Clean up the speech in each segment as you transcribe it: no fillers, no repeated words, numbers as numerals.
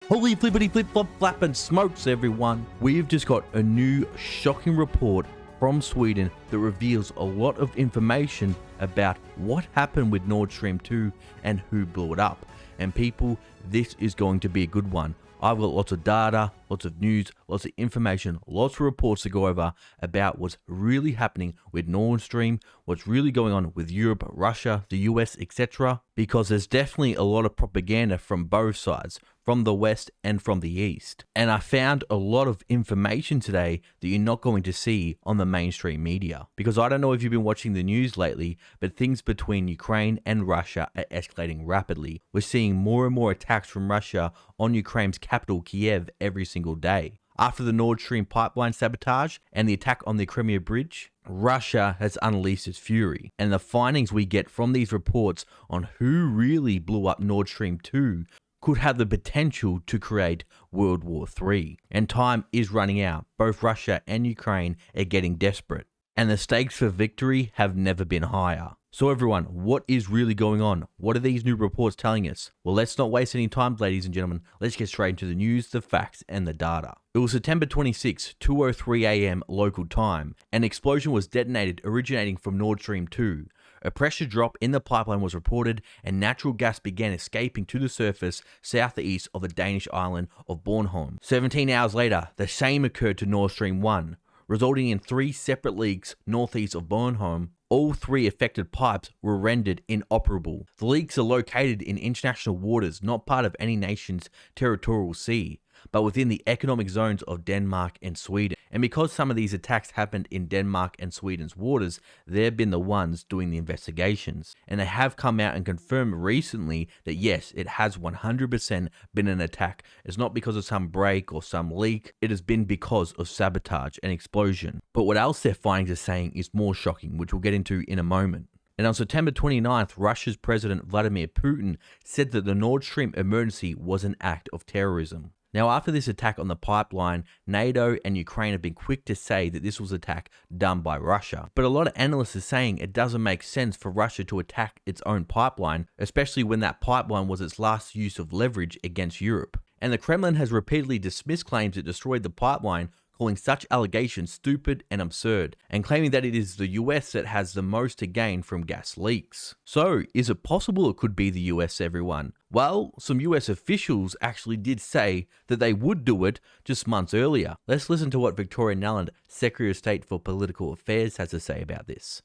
Holy flippity flip flop flap and smokes, everyone. We've just got a new shocking report from Sweden that reveals a lot of information about what happened with Nordstream 2 and who blew it up. And people, this is going to be a good one. I've got lots of data, lots of news, lots of information, lots of reports to go over about what's really happening with Nordstream, what's really going on with Europe, Russia, the US, etc. Because there's definitely a lot of propaganda from both sides, from the West and from the East. And I found a lot of information today that you're not going to see on the mainstream media. Because I don't know if you've been watching the news lately, but things between Ukraine and Russia are escalating rapidly. We're seeing more and more attacks from Russia on Ukraine's capital, Kiev, every single day. After the Nord Stream pipeline sabotage and the attack on the Crimea Bridge, Russia has unleashed its fury. And the findings we get from these reports on who really blew up Nord Stream 2 could have the potential to create World War III. And time is running out. Both Russia and Ukraine are getting desperate. And the stakes for victory have never been higher. So everyone, what is really going on? What are these new reports telling us? Well, let's not waste any time, ladies and gentlemen. Let's get straight into the news, the facts, and the data. It was September 26, 2:03 a.m. local time. An explosion was detonated originating from Nord Stream 2. A pressure drop in the pipeline was reported and natural gas began escaping to the surface southeast of the Danish island of Bornholm. 17 hours later, the same occurred to Nord Stream 1, resulting in 3 separate leaks northeast of Bornholm. All 3 affected pipes were rendered inoperable. The leaks are located in international waters, not part of any nation's territorial sea, but within the economic zones of Denmark and Sweden. And because some of these attacks happened in Denmark and Sweden's waters, they've been the ones doing the investigations. And they have come out and confirmed recently that yes, it has 100% been an attack. It's not because of some break or some leak. It has been because of sabotage and explosion. But what else their findings are saying is more shocking, which we'll get into in a moment. And on September 29th, Russia's President Vladimir Putin said that the Nord Stream emergency was an act of terrorism. Now, after this attack on the pipeline, NATO and Ukraine have been quick to say that this was an attack done by Russia. But a lot of analysts are saying it doesn't make sense for Russia to attack its own pipeline, especially when that pipeline was its last use of leverage against Europe. And the Kremlin has repeatedly dismissed claims it destroyed the pipeline, calling such allegations stupid and absurd, and claiming that it is the US that has the most to gain from gas leaks. So, is it possible it could be the US, everyone? Well, some US officials actually did say that they would do it just months earlier. Let's listen to what Victoria Nuland, Secretary of State for Political Affairs, has to say about this.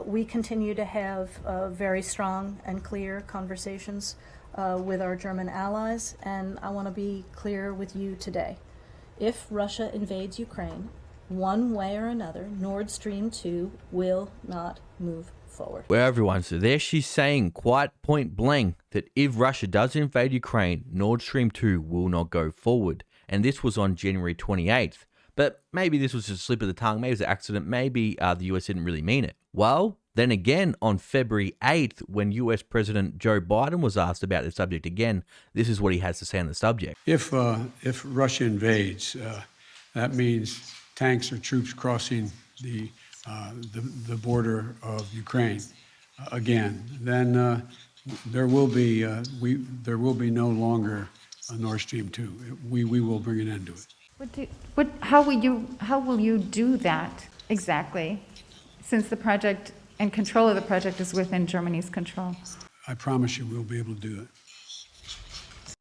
We continue to have very strong and clear conversations with our German allies, and I want to be clear with you today. If Russia invades Ukraine, one way or another, Nord Stream 2 will not move forward. Well, everyone, so there she's saying quite point blank that if Russia does invade Ukraine, Nord Stream 2 will not go forward. And this was on January 28th. But maybe this was just a slip of the tongue, maybe it was an accident, maybe the US didn't really mean it. Well, then again, on February 8th, when US President Joe Biden was asked about the subject again, this is what he has to say on the subject. If Russia invades, that means tanks or troops crossing the border of Ukraine again. Then there will be no longer a Nord Stream 2. We will bring an end to it. How will you do that exactly, since the project and control of the project is within Germany's control? I promise you we'll be able to do it.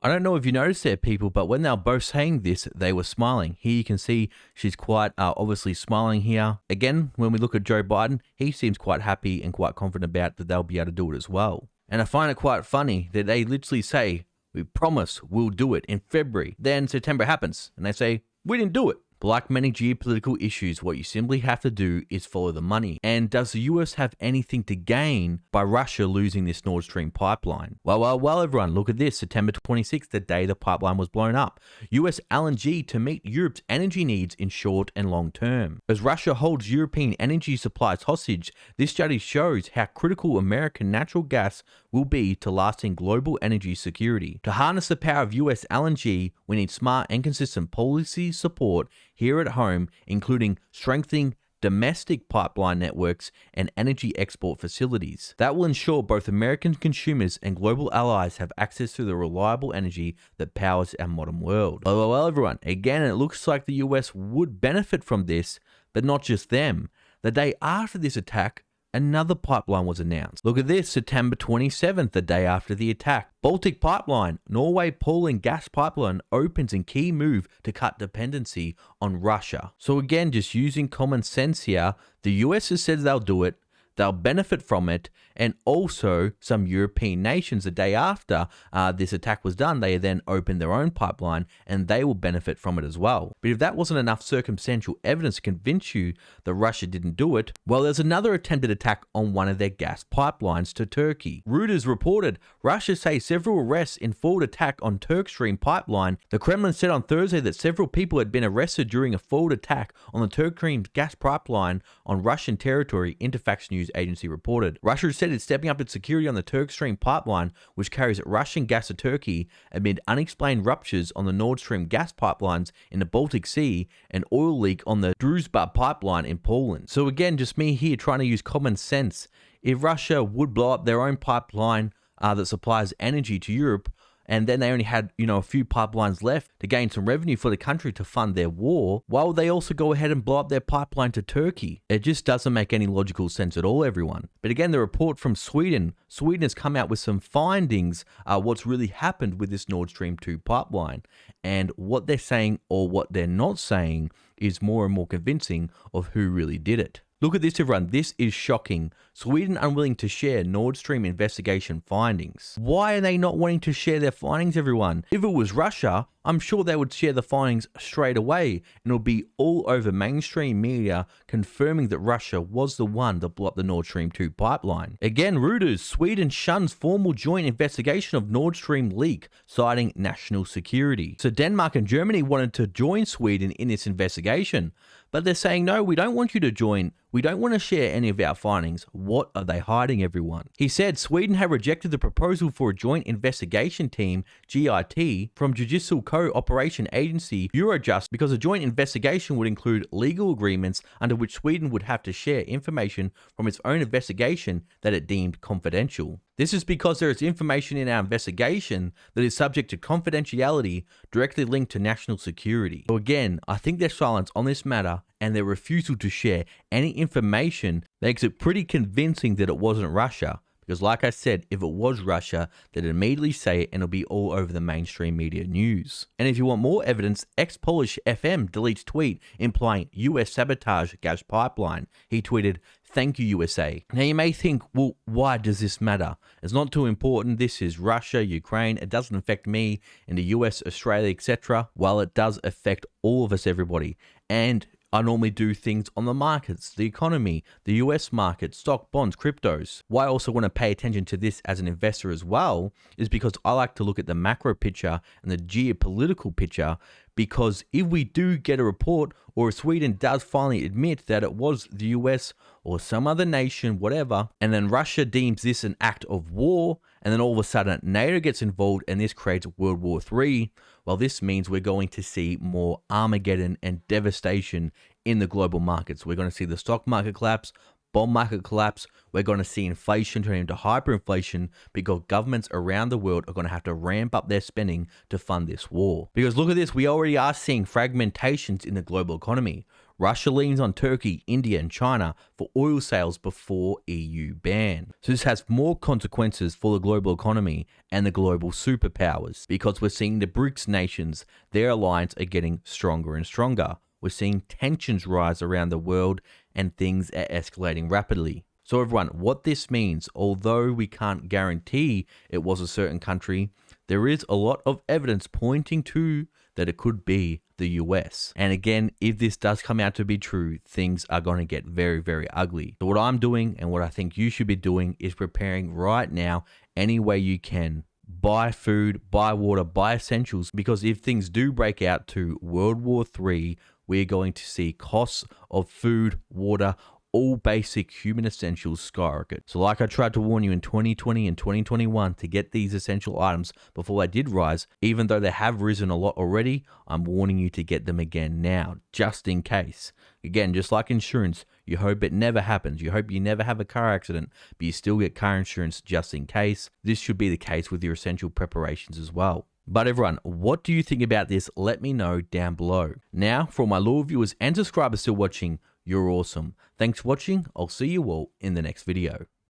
I don't know if you noticed there, people, but when they were both saying this, they were smiling. Here you can see she's quite obviously smiling here. Again, when we look at Joe Biden, he seems quite happy and quite confident about that they'll be able to do it as well. And I find it quite funny that they literally say, we promise we'll do it in February. Then September happens and they say, we didn't do it. But like many geopolitical issues, what you simply have to do is follow the money. And does the US have anything to gain by Russia losing this Nord Stream pipeline? Well, everyone, look at this. September 26th, the day the pipeline was blown up. US LNG to meet Europe's energy needs in short and long term. As Russia holds European energy supplies hostage, this study shows how critical American natural gas will be to lasting global energy security. To harness the power of US LNG, we need smart and consistent policy support here at home, including strengthening domestic pipeline networks and energy export facilities. That will ensure both American consumers and global allies have access to the reliable energy that powers our modern world. Well, everyone, again, it looks like the US would benefit from this, but not just them. The day after this attack, another pipeline was announced. Look at this, September 27th, the day after the attack. Baltic Pipeline, Norway-Poland gas pipeline opens in key move to cut dependency on Russia. So again, just using common sense here, the US has said they'll do it, they'll benefit from it, and also some European nations the day after this attack was done, they then opened their own pipeline and they will benefit from it as well. But if that wasn't enough circumstantial evidence to convince you that Russia didn't do it, well, there's another attempted attack on one of their gas pipelines to Turkey. Reuters reported Russia say several arrests in forward attack on Turkstream pipeline. The Kremlin said on Thursday that several people had been arrested during a forward attack on the Turkstream gas pipeline on Russian territory, Interfax News agency reported. Russia said it's stepping up its security on the Turkstream pipeline, which carries Russian gas to Turkey, amid unexplained ruptures on the Nordstream gas pipelines in the Baltic Sea and oil leak on the Druzhba pipeline in Poland. So again, just me here trying to use common sense. If Russia would blow up their own pipeline that supplies energy to Europe, and then they only had, a few pipelines left to gain some revenue for the country to fund their war, why would they also go ahead and blow up their pipeline to Turkey? It just doesn't make any logical sense at all, everyone. But again, the report from Sweden has come out with some findings, what's really happened with this Nord Stream 2 pipeline. And what they're saying or what they're not saying is more and more convincing of who really did it. Look at this, everyone. This is shocking. Sweden unwilling to share Nord Stream investigation findings. Why are they not wanting to share their findings, everyone? If it was Russia, I'm sure they would share the findings straight away, and it'll be all over mainstream media confirming that Russia was the one that blew up the Nord Stream 2 pipeline. Again, Reuters, Sweden shuns formal joint investigation of Nord Stream leak, citing national security. So Denmark and Germany wanted to join Sweden in this investigation, but they're saying, no, we don't want you to join. We don't want to share any of our findings. What are they hiding, everyone? He said Sweden had rejected the proposal for a joint investigation team, GIT, from Judicial Cooperation Agency Eurojust because a joint investigation would include legal agreements under which Sweden would have to share information from its own investigation that it deemed confidential. This is because there is information in our investigation that is subject to confidentiality directly linked to national security. So again, I think their silence on this matter and their refusal to share any information makes it pretty convincing that it wasn't Russia. Because like I said, if it was Russia, they'd immediately say it and it'll be all over the mainstream media news. And if you want more evidence, ex-Polish FM deletes tweet implying US sabotage gas pipeline. He tweeted, "Thank you, USA." Now you may think, well, why does this matter? It's not too important. This is Russia, Ukraine. It doesn't affect me in the US, Australia, etc. Well, it does affect all of us, everybody. And I normally do things on the markets, the economy, the US market, stock, bonds, cryptos. Why I also want to pay attention to this as an investor as well is because I like to look at the macro picture and the geopolitical picture, because if we do get a report or if Sweden does finally admit that it was the US or some other nation, whatever, and then Russia deems this an act of war, and then all of a sudden NATO gets involved and this creates World War III, well, this means we're going to see more Armageddon and devastation in the global markets. We're going to see the stock market collapse, bond market collapse. We're going to see inflation turn into hyperinflation because governments around the world are going to have to ramp up their spending to fund this war. Because look at this, we already are seeing fragmentations in the global economy. Russia leans on Turkey, India, and China for oil sales before EU ban. So this has more consequences for the global economy and the global superpowers, because we're seeing the BRICS nations, their alliance are getting stronger and stronger. We're seeing tensions rise around the world and things are escalating rapidly. So everyone, what this means, although we can't guarantee it was a certain country, there is a lot of evidence pointing to that it could be the US. And again, if this does come out to be true, things are going to get very, very ugly. So what I'm doing and what I think you should be doing is preparing right now any way you can. Buy food, buy water, buy essentials, because if things do break out to World War III, we're going to see costs of food, water, all basic human essentials skyrocket. So like I tried to warn you in 2020 and 2021 to get these essential items before they did rise, even though they have risen a lot already, I'm warning you to get them again now, just in case. Again, just like insurance, you hope it never happens. You hope you never have a car accident, but you still get car insurance just in case. This should be the case with your essential preparations as well. But everyone, what do you think about this? Let me know down below. Now, for all my loyal viewers and subscribers still watching, you're awesome. Thanks for watching. I'll see you all in the next video.